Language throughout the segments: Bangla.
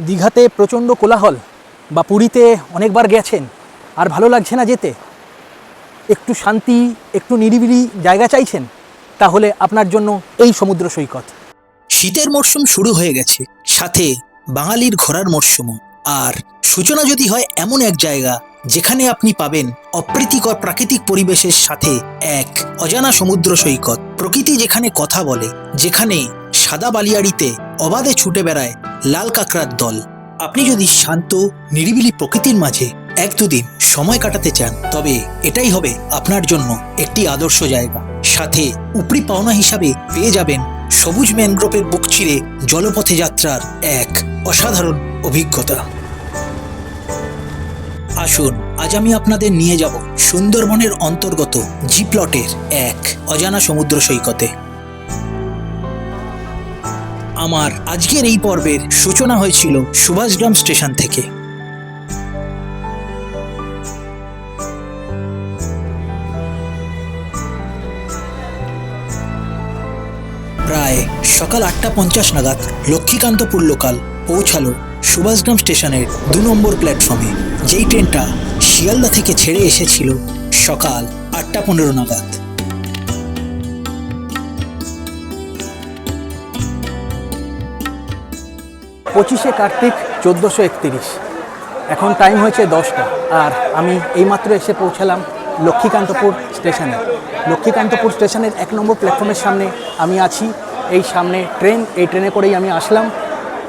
দীঘাতে প্রচণ্ড কোলাহল বা পুরীতে অনেকবার গেছেন আর ভালো লাগছে না যেতে, একটু শান্তি একটু নিরিবিলি জায়গা চাইছেন, তাহলে আপনার জন্য এই সমুদ্র সৈকত। শীতের মরশুম শুরু হয়ে গেছে, সাথে বাঙালির ঘোরার মরশুমও। আর সূচনা যদি হয় এমন এক জায়গা যেখানে আপনি পাবেন অপ্রীতিকর প্রাকৃতিক পরিবেশের সাথে এক অজানা সমুদ্র সৈকত, প্রকৃতি যেখানে কথা বলে, যেখানে সাদা বালিয়াড়িতে অবাধে ছুটে বেড়ায় লাল কাঁকড়ার দল। আপনি যদি শান্ত নিরিবিলি প্রকৃতির মাঝে এক দুদিন সময় কাটাতে চান, তবে এটাই হবে আপনার জন্য একটি আদর্শ জায়গা। সাথে উপরি পাওনা হিসাবে পেয়ে যাবেন সবুজ ম্যানগ্রোভের বুক চিরে জলপথে যাত্রার এক অসাধারণ অভিজ্ঞতা। আসুন, আজ আমি আপনাদের নিয়ে যাব সুন্দরবনের অন্তর্গত জি প্লটের এক অজানা সমুদ্র সৈকতে। আমার আজকের এই পর্বের সূচনা হয়েছিল সুভাষগ্রাম স্টেশন থেকে। প্রায় সকাল 8:50 নাগাদ লক্ষ্মীকান্তপুর লোকাল পৌঁছালো সুভাষগ্রাম স্টেশনের 2 নম্বর প্ল্যাটফর্মে, যেই ট্রেনটা শিয়ালদা থেকে ছেড়ে এসেছিল সকাল 8:15 নাগাদ। পঁচিশে কার্তিক 1431, এখন টাইম হয়েছে 10টা, আর আমি এইমাত্র এসে পৌঁছালাম লক্ষ্মীকান্তপুর স্টেশনে। লক্ষ্মীকান্তপুর স্টেশনের 1 নম্বর প্ল্যাটফর্মের সামনে আমি আছি। এই সামনে ট্রেন, এই ট্রেনে করেই আমি আসলাম।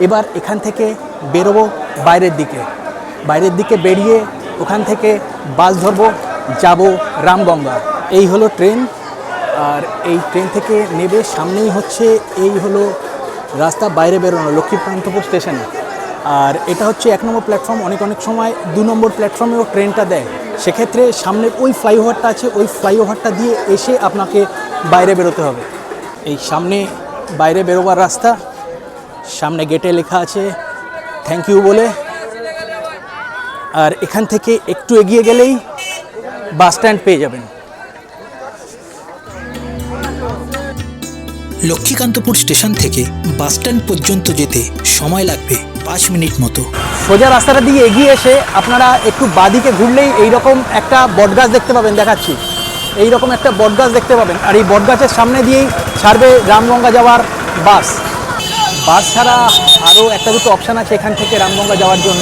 এবার এখান থেকে বেরোবো বাইরের দিকে বেরিয়ে ওখান থেকে বাস ধরবো, যাব রামগঙ্গা। এই হলো ট্রেন, আর এই ট্রেন থেকে নেবে সামনেই হচ্ছে এই হলো রাস্তা বাইরে বেরোনো লক্ষ্মীকান্তপুর স্টেশনে। আর এটা হচ্ছে 1 নম্বর প্ল্যাটফর্ম। অনেক সময় 2 নম্বর প্ল্যাটফর্মেও ট্রেনটা দেয়, সেক্ষেত্রে সামনের ওই ফ্লাইওভারটা আছে, ওই ফ্লাইওভারটা দিয়ে এসে আপনাকে বাইরে বেরোতে হবে। এই সামনে বাইরে বেরোবার রাস্তা, সামনে গেটে লেখা আছে থ্যাংক ইউ বলে। আর এখান থেকে একটু এগিয়ে গেলেই বাস স্ট্যান্ড পেয়ে যাবেন। লক্ষ্মীকান্তপুর স্টেশন থেকে বাস স্ট্যান্ড পর্যন্ত যেতে সময় লাগবে 5 মিনিট মতো। সোজা রাস্তাটা দিয়ে এগিয়ে এসে আপনারা একটু বাঁদিকে ঘুরলেই এইরকম একটা বটগাছ দেখতে পাবেন, দেখাচ্ছি। এইরকম একটা বটগাছ দেখতে পাবেন, আর এই বটগাছের সামনে দিয়েই ছাড়বে রামগঙ্গা যাওয়ার বাস। বাস ছাড়া আরও একটা দুটো অপশান আছে এখান থেকে রামগঙ্গা যাওয়ার জন্য।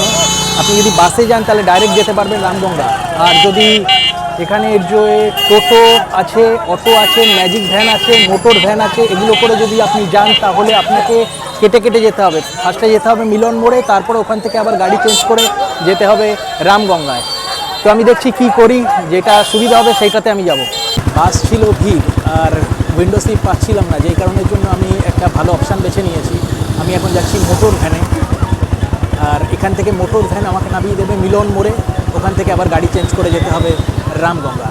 আপনি যদি বাসে যান তাহলে ডাইরেক্ট যেতে পারবেন রামগঙ্গা। আর যদি এখানে যে টোটো আছে, অটো আছে, ম্যাজিক ভ্যান আছে, মোটর ভ্যান আছে, এগুলো করে যদি আপনি যান তাহলে আপনাকে কেটে যেতে হবে। ফার্স্টে যেতে হবে মিলন মোড়ে, তারপরে ওখান থেকে আবার গাড়ি চেঞ্জ করে যেতে হবে রামগঙ্গায়। তো আমি দেখছি কি করি, যেটা সুবিধা হবে সেইটাতে আমি যাব। বাস ছিল ভিড় আর উইন্ডো সিট পাচ্ছিলাম না, যেই কারণের জন্য আমি একটা ভালো অপশান বেছে নিয়েছি। আমি এখন যাচ্ছি মোটর ভ্যানে, আর এখান থেকে মোটর ভ্যান আমাকে নামিয়ে দেবে মিলন মোড়ে, ওখান থেকে আবার গাড়ি চেঞ্জ করে যেতে হবে রামগঙ্গা।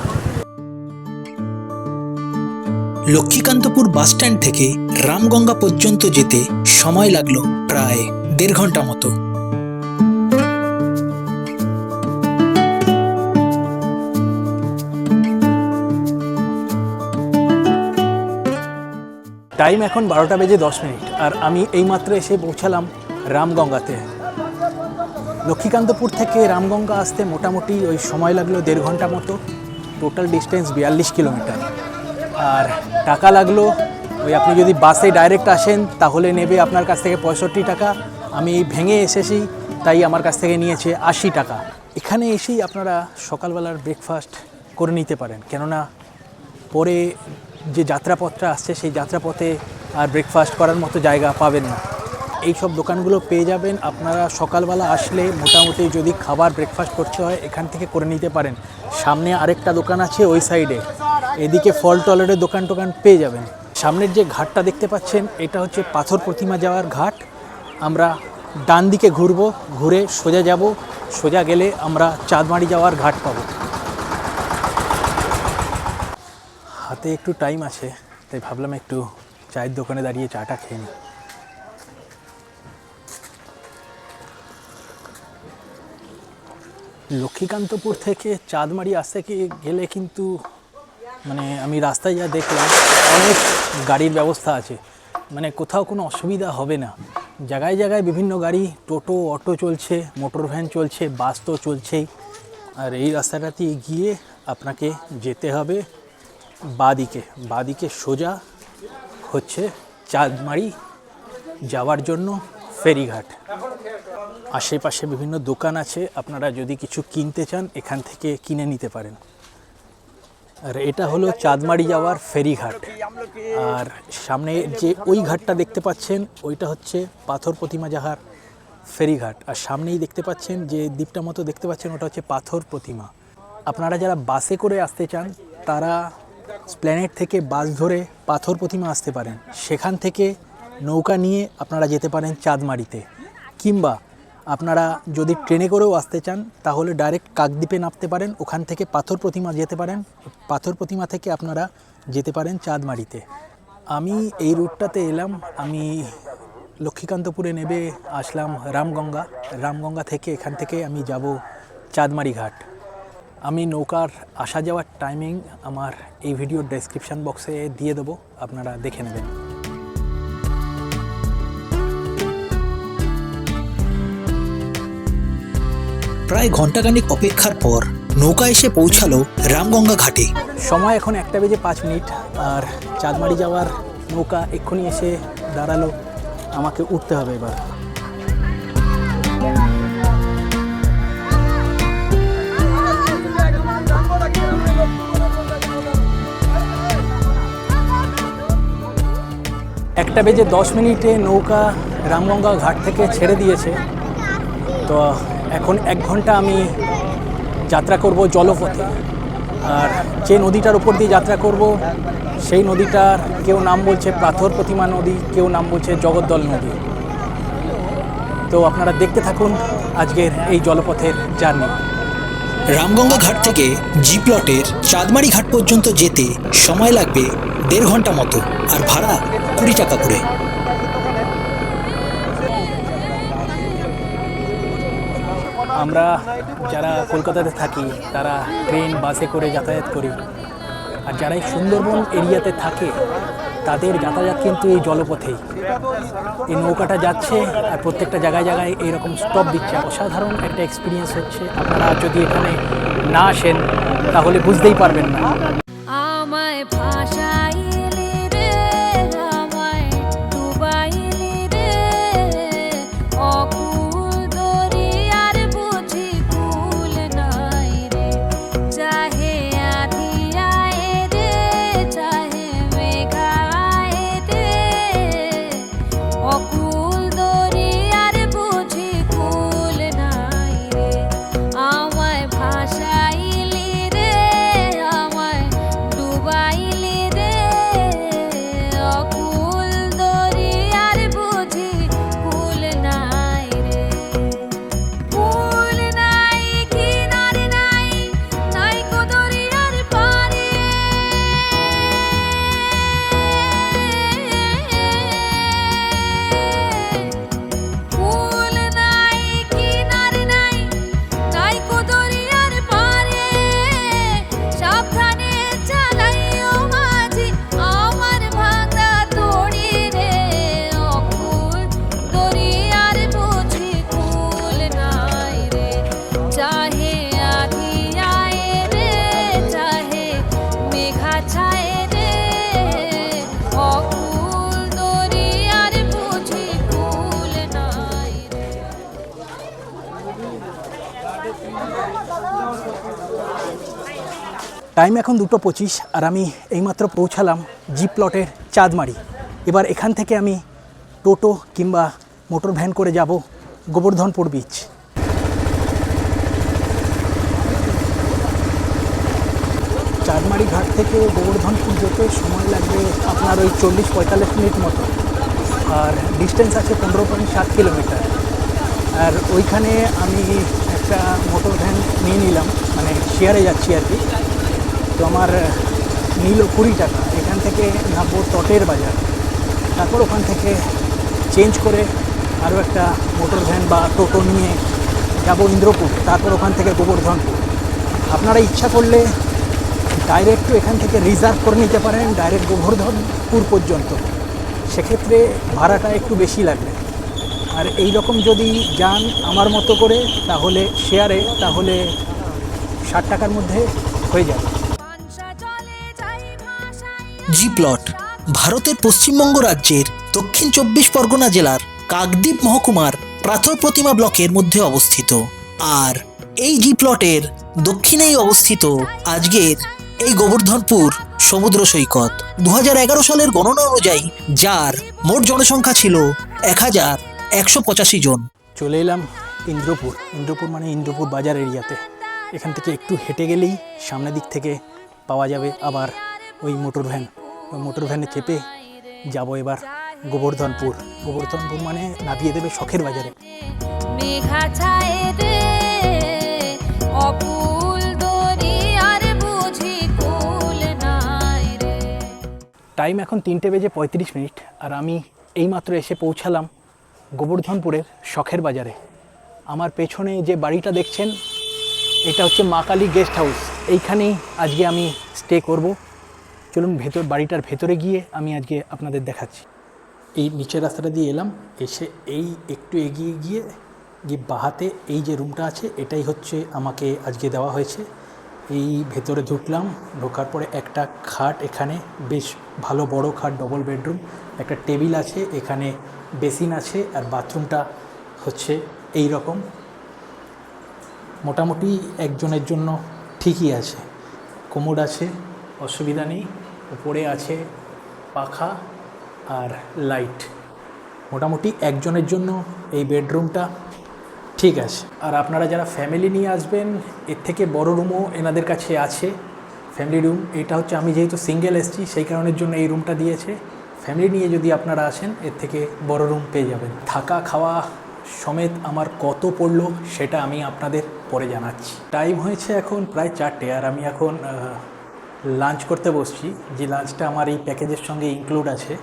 লক্ষ্মীকান্তপুর বাস স্ট্যান্ড থেকে রামগঙ্গা পর্যন্ত যেতে সময় লাগলো প্রায় 1.5 ঘন্টা মতো। টাইম এখন 12:10, আর আমি এইমাত্র এসে পৌঁছালাম রামগঙ্গাতে। লক্ষ্মীকান্তপুর থেকে রামগঙ্গা আসতে মোটামুটি ওই সময় লাগলো 1.5 ঘন্টা মতো। Total distance 42 kilometre. আর টাকা লাগলো, ওই আপনি যদি বাসে ডাইরেক্ট আসেন তাহলে নেবে আপনার কাছ থেকে 65 টাকা। আমি ভেঙে এসেছি তাই আমার কাছ থেকে নিয়েছে 80 টাকা। এখানে এসেই আপনারা সকালবেলার ব্রেকফাস্ট করে নিতে পারেন, কেননা পরে যে যাত্রাপথটা আসছে সেই যাত্রাপথে আর ব্রেকফাস্ট করার মতো জায়গা পাবেন না। এই সব দোকানগুলো পেয়ে যাবেন আপনারা সকালবেলা আসলে। মোটামুটি যদি খাবার ব্রেকফাস্ট করতে হয় এখান থেকে করে নিতে পারেন। সামনে আরেকটা দোকান আছে ওই সাইডে, এদিকে ফল টলের দোকান পেয়ে যাবেন। সামনের যে ঘাটটা দেখতে পাচ্ছেন এটা হচ্ছে পাথর প্রতিমা যাওয়ার ঘাট। আমরা ডান দিকে ঘুরবো, ঘুরে সোজা যাব, সোজা গেলে আমরা চাঁদমারি যাওয়ার ঘাট পাবো। হাতে একটু টাইম আছে তাই ভাবলাম একটু চায়ের দোকানে দাঁড়িয়ে চাটা খেয়ে নিই। লক্ষ্মীকান্তপুর থেকে চাঁদমারি আসতে গেলে কিন্তু আমি রাস্তায় যা দেখলাম অনেক গাড়ির ব্যবস্থা আছে, কোথাও কোনো অসুবিধা হবে না। জায়গায় জায়গায় বিভিন্ন গাড়ি, টোটো, অটো চলছে, মোটর ভ্যান চলছে, বাস তো চলছেই। আর এই রাস্তাটাতে গিয়ে আপনাকে যেতে হবে বাদিকে সোজা হচ্ছে চাঁদমারি যাওয়ার জন্য ফেরিঘাট। আশেপাশে বিভিন্ন দোকান আছে, আপনারা যদি কিছু কিনতে চান এখান থেকে কিনে নিতে পারেন। আর এটা হলো চাঁদমারি যাওয়ার ফেরিঘাট। আর সামনে যে ওই ঘাটটা দেখতে পাচ্ছেন ওইটা হচ্ছে পাথর প্রতিমা যাওয়ার ফেরিঘাট। আর সামনেই দেখতে পাচ্ছেন যে দ্বীপটা মতো দেখতে পাচ্ছেন ওটা হচ্ছে পাথর প্রতিমা। আপনারা যারা বাসে করে আসতে চান তারা স্প্ল্যানেড থেকে বাস ধরে পাথর প্রতিমা আসতে পারেন, সেখান থেকে নৌকা নিয়ে আপনারা যেতে পারেন চাঁদমারিতে। কিংবা আপনারা যদি ট্রেনে করেও আসতে চান তাহলে ডাইরেক্ট কাকদ্বীপে নামতে পারেন, ওখান থেকে পাথর প্রতিমা যেতে পারেন, পাথর প্রতিমা থেকে আপনারা যেতে পারেন চাঁদমারিতে। আমি এই রুটটাতে এলাম, আমি লক্ষ্মীকান্তপুরে নেমে আসলাম রামগঙ্গা থেকে এখান থেকে আমি যাব চাঁদমারি ঘাট। আমি নৌকার আসা যাওয়ার টাইমিং আমার এই ভিডিওর ডেসক্রিপশান বক্সে দিয়ে দেবো, আপনারা দেখে নেবেন। প্রায় ঘন্টাখানেক অপেক্ষার পর নৌকা এসে পৌঁছালো রামগঙ্গা ঘাটে। সময় এখন 1:05 আর চাঁদমারি যাওয়ার নৌকা এক্ষুনি এসে দাঁড়ালো, আমাকে উঠতে হবে এবার। একটা বেজে 10 নৌকা রামগঙ্গা ঘাট থেকে ছেড়ে দিয়েছে। তো এখন 1 ঘন্টা আমি যাত্রা করব জলপথে। আর যে নদীটার উপর দিয়ে যাত্রা করব সেই নদীটার কেউ নাম বলছে পাথর প্রতিমা নদী, কেউ নাম বলছে জগদ্দল নদী। তো আপনারা দেখতে থাকুন আজকের এই জলপথের জার্নি। রামগঙ্গা ঘাট থেকে জি প্লটের চাঁদমারি ঘাট পর্যন্ত যেতে সময় লাগবে 1.5 ঘন্টা মতো, আর ভাড়া 20 টাকা করে। আমরা যারা কলকাতাতে থাকি তারা ট্রেন বাসে করে যাতায়াত করি, আর যারা এই সুন্দরবন এরিয়াতে থাকে তাদের যাতায়াত কিন্তু এই জলপথেই। এই নৌকাটা যাচ্ছে আর প্রত্যেকটা জায়গায় জায়গায় এইরকম স্টপ দিচ্ছে। অসাধারণ একটা এক্সপিরিয়েন্স হচ্ছে, আপনারা যদি এখানে না আসেন তাহলে বুঝতেই পারবেন না। আমায় ভাষাইলি রে, আমায় ডুবাইলি রে, অকুল দরিয়ার বুঝি কুল নাই রে, চাহে আধিয়ায় রে, চাহে মেঘায় রে, অকুল দরিয়ার বুঝি কুল নাই রে, আমায় ভাষাইলি রে, আমায় ডুবাইলি রে, অকুল দরিয়ার বুঝি কুল নাই রে, কুল নাই কিনারে নাই, নাই কো দরিয়ার পারে, কুল নাই কিনারে নাই, নাই কো দরিয়ার পারে, সাবধানে চালাইও মাঝি আমার ভাঙা দড়ি রে, অকুল দরিয়ার বুঝি কুল নাই রে, চাহে আধিয়ায় রে, চাহে মেঘা ছায় রে, অকুল দরিয়ার বুঝি কুল নাই রে। টাইম এখন 2:25 আর আমি এইমাত্র পৌঁছালাম জি প্লটের চাঁদমারি। এবার এখান থেকে আমি টোটো কিংবা মোটর ভ্যান করে যাব গোবর্ধনপুর বিচ। চাঁদমারি ঘাট থেকে গোবর্ধনপুর যেতে সময় লাগবে আপনার ওই 40-45 মিনিট মতো, আর ডিস্টেন্স আছে 15.7 কিলোমিটার। আর ওইখানে আমি একটা মোটর ভ্যান নিয়ে নিলাম, মানে শেয়ারে যাচ্ছি আর কি। তো আমার নিল 20 টাকা। এখান থেকে নামবো তটের বাজার, তারপর ওখান থেকে চেঞ্জ করে আরও একটা মোটর ভ্যান বা টোটো নিয়ে যাব ইন্দ্রপুর, তারপর ওখান থেকে গোবর্ধনপুর। আপনারা ইচ্ছা করলে ডাইরেক্টও এখান থেকে রিজার্ভ করে নিতে পারেন ডাইরেক্ট গোবর্ধনপুর পর্যন্ত, সেক্ষেত্রে ভাড়াটা একটু বেশি লাগবে। আর এই রকম যদি যান আমার মতো করে তাহলে শেয়ারে, তাহলে 60 টাকার মধ্যে হয়ে যাবে। পানসা চলে যাই ভাষায় জি প্লট ভারতের পশ্চিমবঙ্গ রাজ্যের দক্ষিণ 24 পরগনা জেলার কাকদ্বীপ মহকুমার পাথর প্রতিমা ব্লকের মধ্যে অবস্থিত। আর এই জি প্লটের দক্ষিণেই অবস্থিত আজকের এই গোবর্ধনপুর সমুদ্র সৈকত। 2011 সালের গণনা অনুযায়ী যার মোট জনসংখ্যা ছিল 1185 জন। চলে এলাম ইন্দ্রপুর। ইন্দ্রপুর মানে ইন্দ্রপুর বাজার এরিয়াতে। এখান থেকে একটু হেঁটে গেলেই সামনের দিক থেকে পাওয়া যাবে আবার ওই মোটর ভ্যান। ওই মোটর ভ্যানে চেপে যাব এবার গোবর্ধনপুর। গোবর্ধনপুর মানে নামিয়ে দেবে শখের বাজারে। মেঘা ছায় রে অকুল দরিয়ার বুঝি কুল নাই রে। টাইম এখন 3:35 আর আমি এইমাত্র এসে পৌঁছালাম গোবর্ধনপুরের শখের বাজারে। আমার পেছনে যে বাড়িটা দেখছেন এটা হচ্ছে মা কালী গেস্ট হাউস। এইখানেই আজকে আমি স্টে করব। চলুন বাড়িটার ভেতরে গিয়ে আমি আজকে আপনাদের দেখাচ্ছি। এই নিচের রাস্তাটা দিয়ে এলাম, এসে এই একটু এগিয়ে গিয়ে বাহাতে এই যে রুমটা আছে এটাই হচ্ছে আমাকে আজকে দেওয়া হয়েছে। এই ভেতরে ঢুকলাম, ঢোকার পরে একটা খাট, এখানে বেশ ভালো বড় খাট, ডবল বেডরুম, একটা টেবিল আছে, এখানে বেসিন আছে, আর বাথরুমটা হচ্ছে এই রকম। মোটামুটি একজনের জন্য ঠিকই আছে। কোমোড আছে, অসুবিধা নেই। উপরে আছে পাখা আর লাইট। মোটামুটি একজনের জন্য এই বেডরুমটা ঠিক আছে। আর আপনারা যারা ফ্যামিলি নিয়ে আসবেন এর থেকে বড় রুমও এনাদের কাছে আছে, ফ্যামিলি রুম। এটা হচ্ছে আমি যেহেতু সিঙ্গেল এসেছি সেই কারণের জন্য এই রুমটা দিয়েছে। ফ্যামিলি নিয়ে যদি আপনারা আসেন এর থেকে বড় রুম পেয়ে যাবেন। থাকা খাওয়া সমেত আমার কত পড়লো সেটা আমি আপনাদের পরে জানাচ্ছি। টাইম হয়েছে এখন প্রায় 4টে আর আমি এখন লাঞ্চ করতে বসছি। যে লাঞ্চটা আমার এই প্যাকেজের সঙ্গে ইনক্লুড আছে।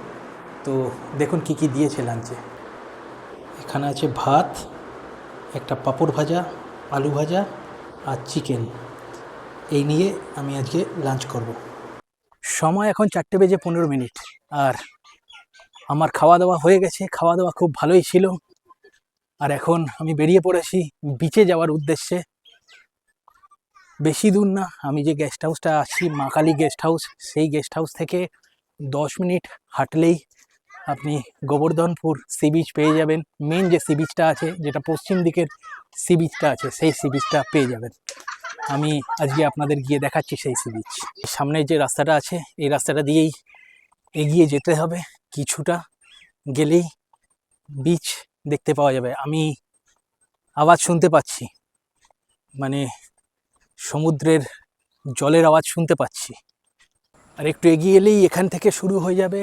তো দেখুন কি কি দিয়েছে লাঞ্চে। এখানে আছে ভাত, একটা পাঁপড় ভাজা, আলু ভাজা আর চিকেন। এই নিয়ে আমি আজকে লাঞ্চ করব। সময় এখন 4:15 আর আমার খাওয়া দাওয়া হয়ে গেছে। খাওয়া দাওয়া খুব ভালোই ছিল। আর এখন আমি বেরিয়ে পড়েছি বিচে যাওয়ার উদ্দেশ্যে। বেশি দূর না, আমি যে গেস্ট হাউসটা আছি মা কালী গেস্ট হাউস, সেই গেস্ট হাউস থেকে 10 মিনিট হাঁটলেই আপনি গোবর্ধনপুর সি বিচ পেয়ে যাবেন। মেন যে সি বিচটা আছে, যেটা পশ্চিম দিকের সি বিচটা আছে, সেই সি বিচটা পেয়ে যাবেন। আমি আজকে আপনাদের গিয়ে দেখাচ্ছি সেই সি বিচ। সামনে যে রাস্তাটা আছে এই রাস্তাটা দিয়েই এগিয়ে যেতে হবে। কিছুটা গেলেই বিচ দেখতে পাওয়া যাবে। আমি আওয়াজ শুনতে পাচ্ছি, মানে সমুদ্রের জলের আওয়াজ শুনতে পাচ্ছি। আর একটু এগিয়ে এলেই এখান থেকে শুরু হয়ে যাবে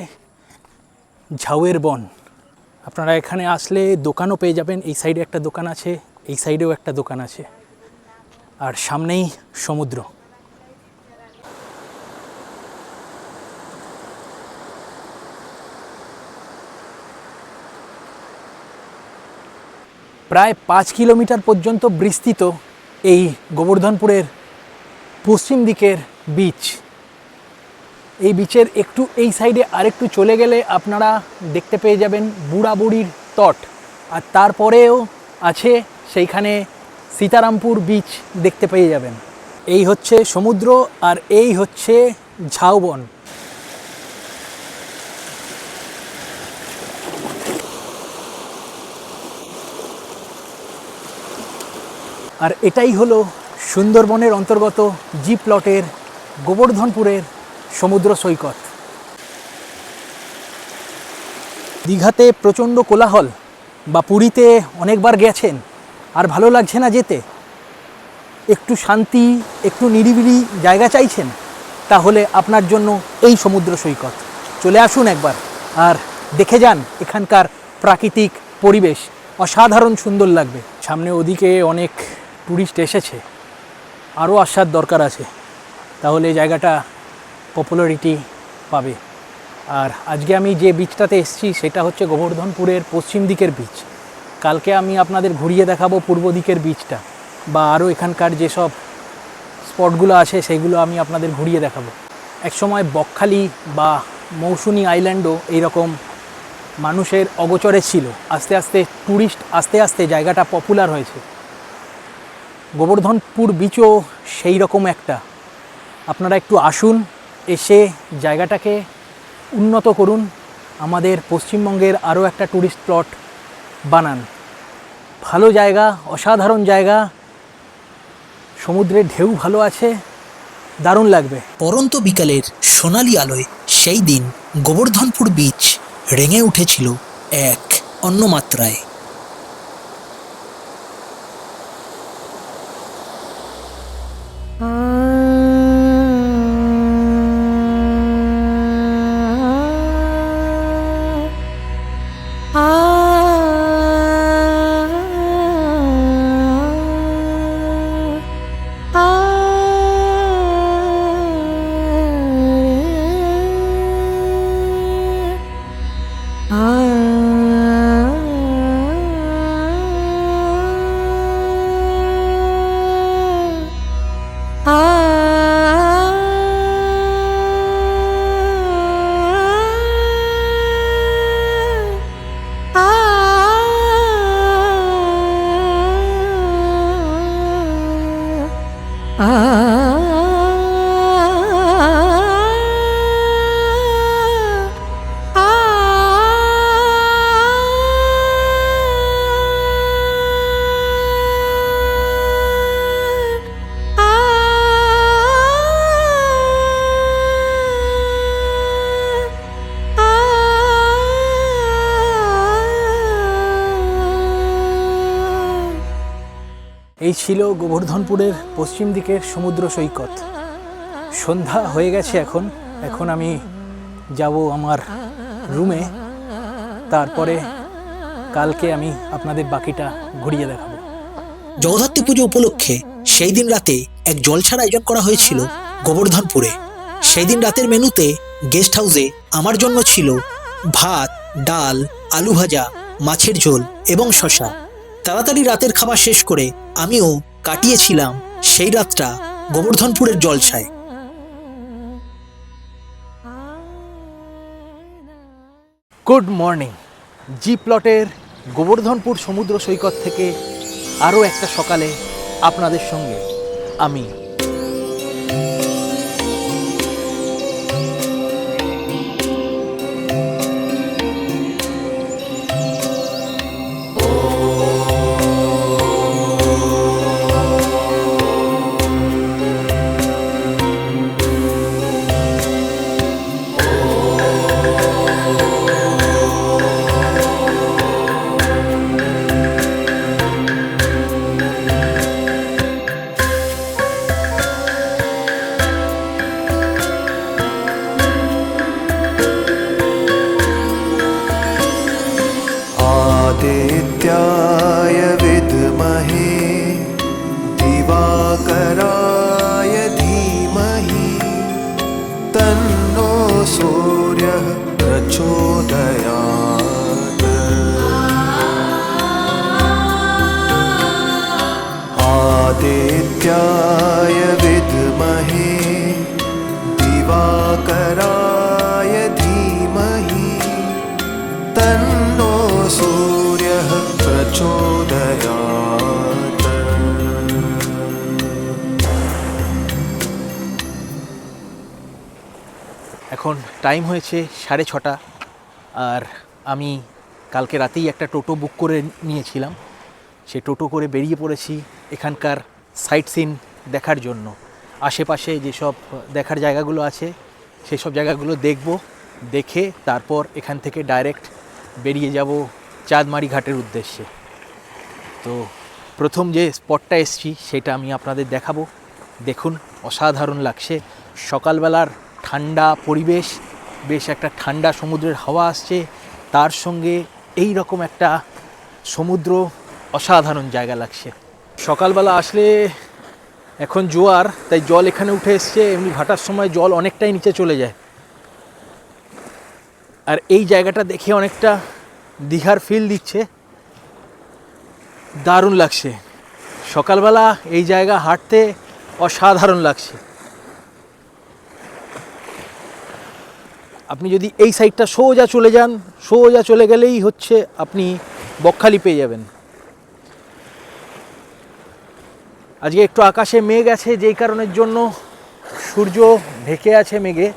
ঝাউয়ের বন। আপনারা এখানে আসলে দোকানও পেয়ে যাবেন। এই সাইডে একটা দোকান আছে, এই সাইডেও একটা দোকান আছে, আর সামনেই সমুদ্র। প্রায় 5 কিলোমিটার পর্যন্ত বিস্তৃত এই গোবর্ধনপুরের পশ্চিম দিকের বিচ। এই বিচের একটু এই সাইডে আরেকটু চলে গেলে আপনারা দেখতে পেয়ে যাবেন বুড়াবুড়ির তট। আর তারপরেও আছে সেইখানে সীতারামপুর বিচ দেখতে পেয়ে যাবেন। এই হচ্ছে সমুদ্র আর এই হচ্ছে ঝাউবন। আর এটাই হলো সুন্দরবনের অন্তর্গত জি প্লটের গোবর্ধনপুরের সমুদ্র সৈকত। দীঘাতে প্রচণ্ড কোলাহল, বা পুরীতে অনেকবার গেছেন আর ভালো লাগছে না যেতে, একটু শান্তি, একটু নিরিবিলি জায়গা চাইছেন, তাহলে আপনার জন্য এই সমুদ্র সৈকত। চলে আসুন একবার আর দেখে যান এখানকার প্রাকৃতিক পরিবেশ, অসাধারণ সুন্দর লাগবে। সামনে ওদিকে অনেক টুরিস্ট এসেছে, আরও আসার দরকার আছে, তাহলে এই জায়গাটা পপুলারিটি পাবে। আর আজকে আমি যে বিচটাতে এসেছি সেটা হচ্ছে গোবর্ধনপুরের পশ্চিম দিকের বিচ। কালকে আমি আপনাদের ঘুরিয়ে দেখাবো পূর্ব দিকের বিচটা, বা আরও এখানকার যেসব স্পটগুলো আছে সেগুলো আমি আপনাদের ঘুরিয়ে দেখাবো। একসময় বকখালি বা মৌসুনি আইল্যান্ডও এইরকম মানুষের অগোচরে ছিল, আস্তে আস্তে ট্যুরিস্ট আস্তে আস্তে জায়গাটা পপুলার হয়েছে। গোবর্ধনপুর বিচও সেই রকম একটা। আপনারা একটু আসুন, এসে জায়গাটাকে উন্নত করুন, আমাদের পশ্চিমবঙ্গের আরও একটা ট্যুরিস্ট স্পট বানান। ভালো জায়গা, অসাধারণ জায়গা, সমুদ্রের ঢেউ ভালো আছে, দারুণ লাগবে। পরন্ত বিকালের সোনালি আলোয় সেই দিন গোবর্ধনপুর বিচ রেঙে উঠেছিল এক অন্য মাত্রায়। এই ছিল গোবর্ধনপুরের পশ্চিম দিকের সমুদ্র সৈকত। সন্ধ্যা হয়ে গেছে এখন আমি যাব আমার রুমে, তারপরে কালকে আমি আপনাদের বাকিটা ঘুরিয়ে দেখাবো। জগদ্ধাত্রী পুজো উপলক্ষে সেই দিন রাতে এক জলছাড় আয়োজন করা হয়েছিল গোবর্ধনপুরে। সেই দিন রাতের মেনুতে গেস্ট হাউসে আমার জন্য ছিল ভাত, ডাল, আলু ভাজা, মাছের ঝোল এবং শসা। তাড়াতাড়ি রাতের খাবার শেষ করে আমিও কাটিয়েছিলাম সেই রাতটা গোবর্ধনপুরের জলছায়। Good morning. জি প্লটের গোবর্ধনপুর সমুদ্র সৈকত থেকে আরও একটা সকালে আপনাদের সঙ্গে আমি। आदित्याय विद्महे दिवाकराय धीमहि तन्नो सूर्यः प्रचोदयात्। आदित्याय विद्महे दिवाकराय धीमहि तन्नो सूर्यः प्रचोदयात्। এখন টাইম হয়েছে 6:30, আর আমি কালকে রাতেই একটা টোটো বুক করে নিয়েছিলাম। সে টোটো করে বেরিয়ে পড়েছি এখানকার সাইট সিন দেখার জন্য। আশেপাশে যেসব দেখার জায়গাগুলো আছে সেসব জায়গাগুলো দেখব, দেখে তারপর এখান থেকে ডাইরেক্ট বেরিয়ে যাব চাঁদমারি ঘাটের উদ্দেশ্যে। তো প্রথম যে স্পটটা এসছি সেটা আমি আপনাদের দেখাবো। দেখুন, অসাধারণ লাগছে। সকালবেলার ঠান্ডা পরিবেশ, বেশ একটা ঠান্ডা সমুদ্রের হাওয়া আসছে, তার সঙ্গে এই রকম একটা সমুদ্র, অসাধারণ জায়গা লাগছে। সকালবেলা আসলে এখন জোয়ার, তাই জল এখানে উঠে এসছে। এমনি ভাটার সময় জল অনেকটাই নিচে চলে যায়। আর এই জায়গাটা দেখে অনেকটা দীঘার ফিল দিচ্ছে, দারুণ লাগছে। সকালবেলা এই জায়গা হাঁটতে অসাধারণ লাগছে। আপনি যদি এই সাইডটা সোজা চলে যান, সোজা চলে গেলেই হচ্ছে আপনি বকখালি পেয়ে যাবেন। আজকে একটু আকাশে মেঘ আছে, যেই কারণের জন্য সূর্য ঢেকে আছে মেঘে।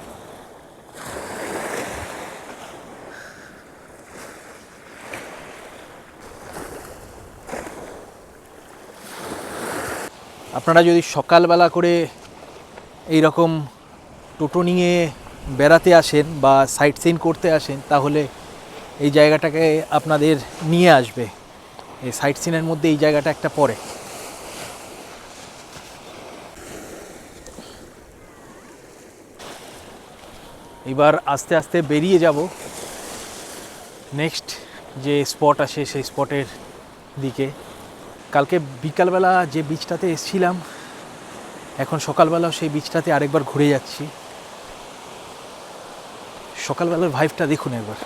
আপনারা যদি সকালবেলা করে এই রকম টোটো নিয়ে বেড়াতে আসেন বা সাইট সিন করতে আসেন, তাহলে এই জায়গাটাকে আপনাদের নিয়ে আসবে। এই সাইট সিনের মধ্যে এই জায়গাটা একটা পড়ে। এবার আস্তে আস্তে বেরিয়ে যাব নেক্সট যে স্পট আছে সেই স্পটের দিকে। কালকে বিকালবেলা যে বিচটাতে এসেছিলাম, এখন সকালবেলাও সেই বিচটাতে আরেকবার ঘুরে যাচ্ছি। সকালবেলার ভাইবটা দেখুন একবার।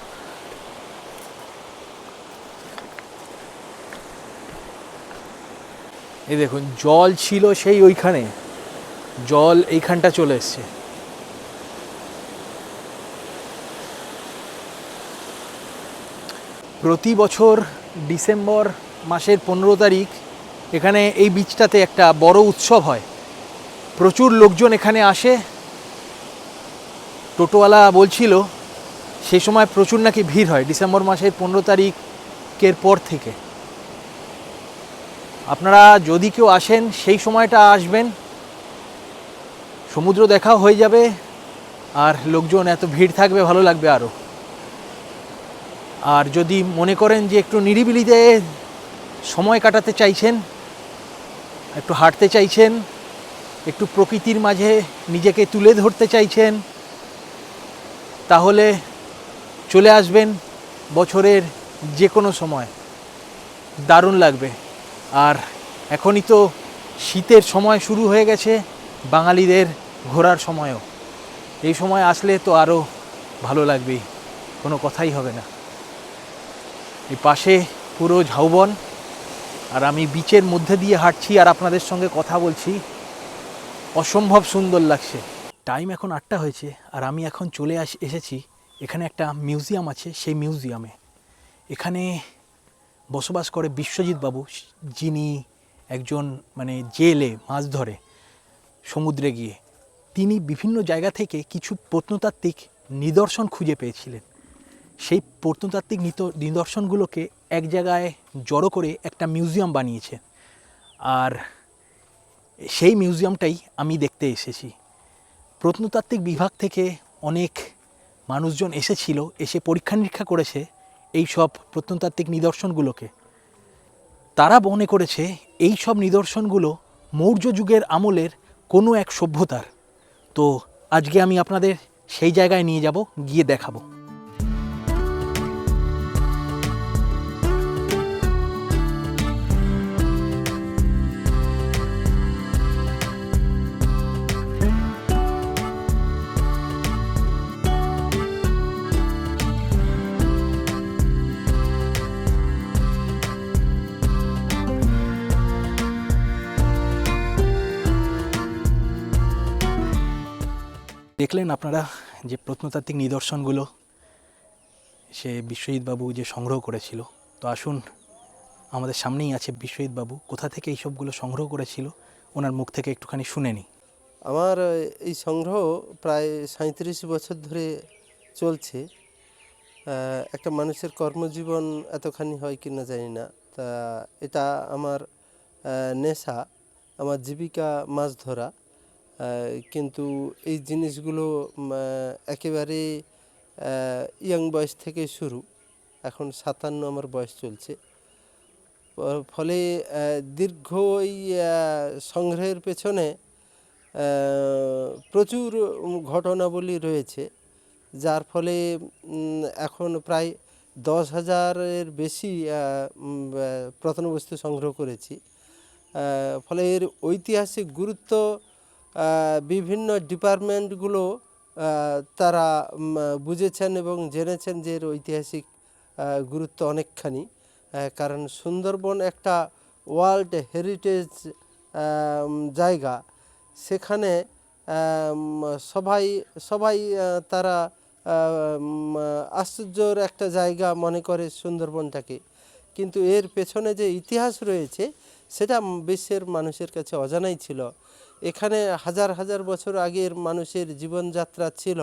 এই দেখুন, জল ছিল সেই ওইখানে, জল এইখানটা চলে এসছে। প্রতি বছর ডিসেম্বর মাসের 15 তারিখ এখানে এই বিচটাতে একটা বড় উৎসব হয়। প্রচুর লোকজন এখানে আসে। টোটোওয়ালা বলছিল সেই সময় প্রচুর নাকি ভিড় হয়, ডিসেম্বর মাসের 15 তারিখের পর থেকে। আপনারা যদি কেউ আসেন সেই সময়টা আসবেন, সমুদ্র দেখাও হয়ে যাবে আর লোকজন এত ভিড় থাকবে, ভালো লাগবে আরও। আর যদি মনে করেন যে একটু নিরিবিলিতে সময় কাটাতে চাইছেন, একটু হাঁটতে চাইছেন, একটু প্রকৃতির মাঝে নিজেকে তুলে ধরতে চাইছেন, তাহলে চলে আসবেন বছরের যে কোনো সময়, দারুণ লাগবে। আর এখনই তো শীতের সময় শুরু হয়ে গেছে, বাঙালিদের ঘোরার সময়ও। এই সময় আসলে তো আরও ভালো লাগবেই, কোনো কথাই হবে না। এই পাশে পুরো ঝাউবন, আর আমি বিচের মধ্যে দিয়ে হাঁটছি আর আপনাদের সঙ্গে কথা বলছি। অসম্ভব সুন্দর লাগছে। টাইম এখন 8টা হয়েছে আর আমি এখন চলে এসেছি এখানে একটা মিউজিয়াম আছে, সেই মিউজিয়ামে। এখানে বসবাস করে বিশ্বজিৎ বাবু, যিনি একজন মানে জেলে মাছ ধরে সমুদ্রে গিয়ে। তিনি বিভিন্ন জায়গা থেকে কিছু প্রত্নতাত্ত্বিক নিদর্শন খুঁজে পেয়েছিলেন। সেই প্রত্নতাত্ত্বিক নিদর্শনগুলোকে এক জায়গায় জড়ো করে একটা মিউজিয়াম বানিয়েছে। আর সেই মিউজিয়ামটাই আমি দেখতে এসেছি। প্রত্নতাত্ত্বিক বিভাগ থেকে অনেক মানুষজন এসেছিল, এসে পরীক্ষা নিরীক্ষা করেছে এই সব প্রত্নতাত্ত্বিক নিদর্শনগুলোকে। তারা মনে করেছে এই সব নিদর্শনগুলো মৌর্য যুগের আমলের কোনো এক সভ্যতার। তো আজকে আমি আপনাদের সেই জায়গায় নিয়ে যাব, গিয়ে দেখাবো। দেখলেন আপনারা যে প্রত্নতাত্ত্বিক নিদর্শনগুলো সে বিশ্বজিৎ বাবু যে সংগ্রহ করেছিল। তো আসুন, আমাদের সামনেই আছে বিশ্বজিৎ বাবু, কোথা থেকে এই সবগুলো সংগ্রহ করেছিল ওনার মুখ থেকে একটুখানি শুনে নিই। আমার এই সংগ্রহ প্রায় 37 বছর ধরে চলছে। একটা মানুষের কর্মজীবন এতখানি হয় কি না জানি না, তা এটা আমার নেশা, আমার জীবিকা মাছ ধরা। কিন্তু এই জিনিসগুলো একেবারে ইয়াং বয়স থেকে শুরু। এখন 57 আমার বয়স চলছে। ফলে দীর্ঘ এই সংগ্রহের পেছনে প্রচুর ঘটনাবলী রয়েছে, যার ফলে এখন প্রায় 10,000-এর বেশি প্রত্নবস্তু সংগ্রহ করেছি। ফলে এর ঐতিহাসিক গুরুত্ব বিভিন্ন ডিপার্টমেন্টগুলো তারা বুঝেছেন এবং জেনেছেন যে এর ঐতিহাসিক গুরুত্ব অনেকখানি। কারণ সুন্দরবন একটা ওয়ার্ল্ড হেরিটেজ জায়গা, সেখানে সবাই তারা আশ্চর্যর একটা জায়গা মনে করে সুন্দরবনটাকে, কিন্তু এর পেছনে যে ইতিহাস রয়েছে সেটা বিশ্বের মানুষের কাছে অজানাই ছিল। এখানে হাজার হাজার বছর আগের মানুষের জীবনযাত্রা ছিল,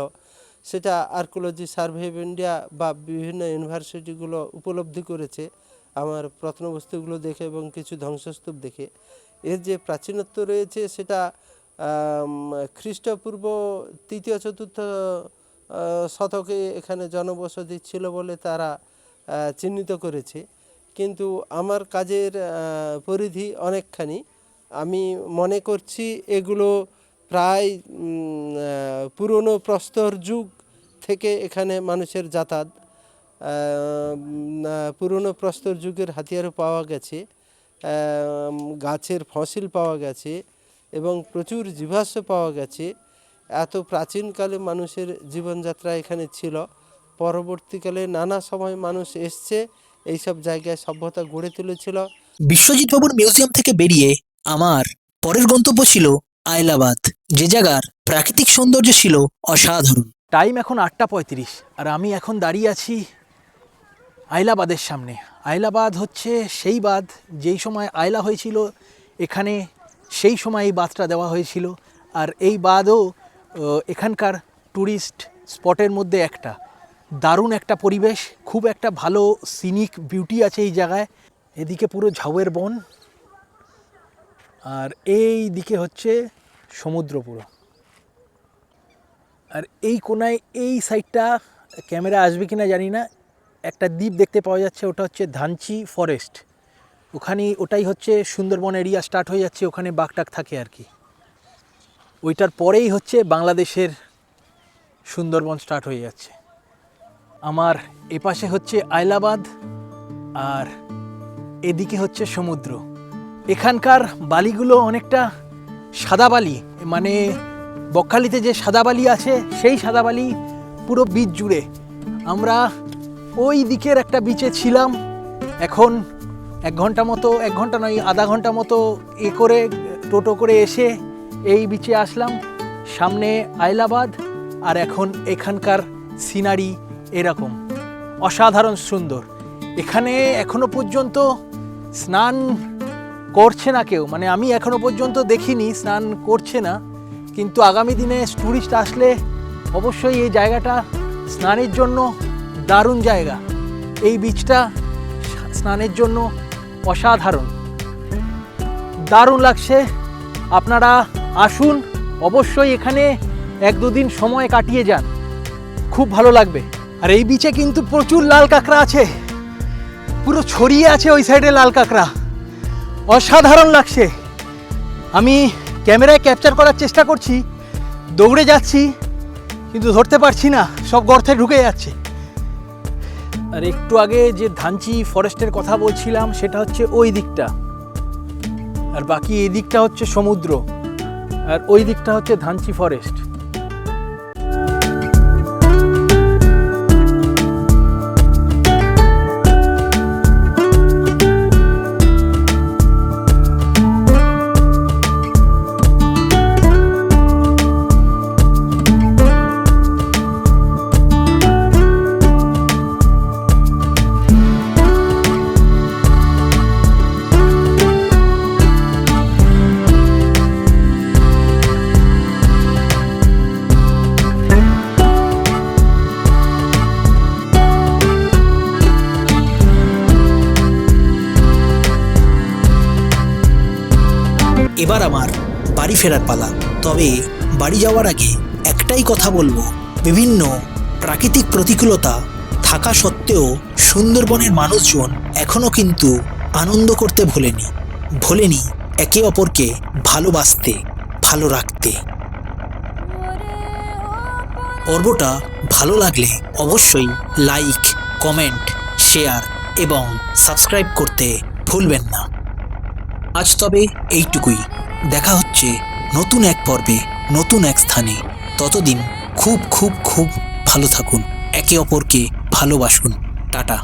সেটা আর্কোলজি সার্ভে অফ ইন্ডিয়া বা বিভিন্ন ইউনিভার্সিটিগুলো উপলব্ধি করেছে আমার প্রত্নবস্তুগুলো দেখে এবং কিছু ধ্বংসস্তূপ দেখে। এর যে প্রাচীনত্ব রয়েছে সেটা খ্রিস্টপূর্ব 3য়-4র্থ শতকে এখানে জনবসতি ছিল বলে তারা চিহ্নিত করেছে। কিন্তু আমার কাজের পরিধি অনেকখানি, আমি মনে করছি এগুলো প্রায় পুরনো প্রস্তর যুগ থেকে এখানে মানুষের যাতায়াত, পুরনো প্রস্তর যুগের হাতিয়ারও পাওয়া গেছে, গাছের ফসিল পাওয়া গেছে এবং প্রচুর জীবাশ্ম পাওয়া গেছে। এত প্রাচীনকালে মানুষের জীবনযাত্রা এখানে ছিল। পরবর্তীকালে নানা সময় মানুষ এসছে, এইসব জায়গায় সভ্যতা গড়ে তুলেছিল। বিশ্বজিৎ বাবুর মিউজিয়াম থেকে বেরিয়ে আমার পরের গন্তব্য ছিল আইলাবাদ, যে জায়গার প্রাকৃতিক সৌন্দর্য ছিল অসাধারণ। টাইম এখন 8:35 আর আমি এখন দাঁড়িয়ে আছি আইলাবাদের সামনে। আইলাবাদ হচ্ছে সেই বাঁধ যেই সময় আইলা হয়েছিল এখানে, সেই সময় এই বাঁধটা দেওয়া হয়েছিল। আর এই বাঁধও এখানকার ট্যুরিস্ট স্পটের মধ্যে একটা দারুণ একটা পরিবেশ, খুব একটা ভালো সিনিক বিউটি আছে এই জায়গায়। এদিকে পুরো ঝাউয়ের বন আর এই দিকে হচ্ছে সমুদ্র পুরো। আর এই কোনায় এই সাইডটা ক্যামেরা আসবে কিনা জানি না, একটা দ্বীপ দেখতে পাওয়া যাচ্ছে, ওটা হচ্ছে ধানচি ফরেস্ট। ওটাই হচ্ছে সুন্দরবন এরিয়া স্টার্ট হয়ে যাচ্ছে, ওখানে বাঘটাক থাকে আর কি। ওইটার পরেই হচ্ছে বাংলাদেশের সুন্দরবন স্টার্ট হয়ে যাচ্ছে। আমার এপাশে হচ্ছে আইলাবাদ আর এদিকে হচ্ছে সমুদ্র। এখানকার বালিগুলো অনেকটা সাদা বালি, মানে বকখালিতে যে সাদা বালি আছে সেই সাদা বালি পুরো বিচ জুড়ে। আমরা ওই দিকের একটা বিচে ছিলাম, এখন 1 ঘন্টা মতো, 1 ঘন্টা নয় আধা ঘন্টা মতো করে টোটো করে এসে এই বিচে আসলাম। সামনে আইলাবাদ আর এখন এখানকার সিনারি এরকম অসাধারণ সুন্দর। এখানে এখনো পর্যন্ত স্নান করছে না কেউ, মানে আমি এখনো পর্যন্ত দেখিনি স্নান করছে না, কিন্তু আগামী দিনে টুরিস্ট আসলে অবশ্যই এই জায়গাটা স্নানের জন্য দারুণ জায়গা। এই বিচটা স্নানের জন্য অসাধারণ, দারুণ লাগছে। আপনারা আসুন, অবশ্যই এখানে 1-2 দিন সময় কাটিয়ে যান, খুব ভালো লাগবে। আর এই বিচে কিন্তু প্রচুর লাল কাঁকড়া আছে, পুরো ছড়িয়ে আছে ওই সাইডে লাল কাঁকড়া, অসাধারণ লাগছে। আমি ক্যামেরায় ক্যাপচার করার চেষ্টা করছি, দৌড়ে যাচ্ছি কিন্তু ধরতে পারছি না, সব গর্তে ঢুকে যাচ্ছে। আর একটু আগে যে ধানচি ফরেস্টের কথা বলছিলাম সেটা হচ্ছে ওই দিকটা, আর বাকি এই দিকটা হচ্ছে সমুদ্র, আর ওই দিকটা হচ্ছে ধানচি ফরেস্ট। এবার আমার বাড়ি ফেরার পালা। তবে বাড়ি যাওয়ার আগে একটাই কথা বলবো, বিভিন্ন প্রাকৃতিক প্রতিকূলতা থাকা সত্ত্বেও সুন্দরবনের মানুষজন এখনও কিন্তু আনন্দ করতে ভোলেনি একে অপরকে ভালোবাসতে, ভালো রাখতে। পর্বটা ভালো লাগলে অবশ্যই লাইক, কমেন্ট, শেয়ার এবং সাবস্ক্রাইব করতে ভুলবেন না। আজ তবে এইটুকুই, দেখা হচ্ছে নতুন এক পর্বে, নতুন এক স্থানে। ততদিন খুব খুব খুব ভালো থাকুন, একে অপরকে ভালোবাসুন। টাটা।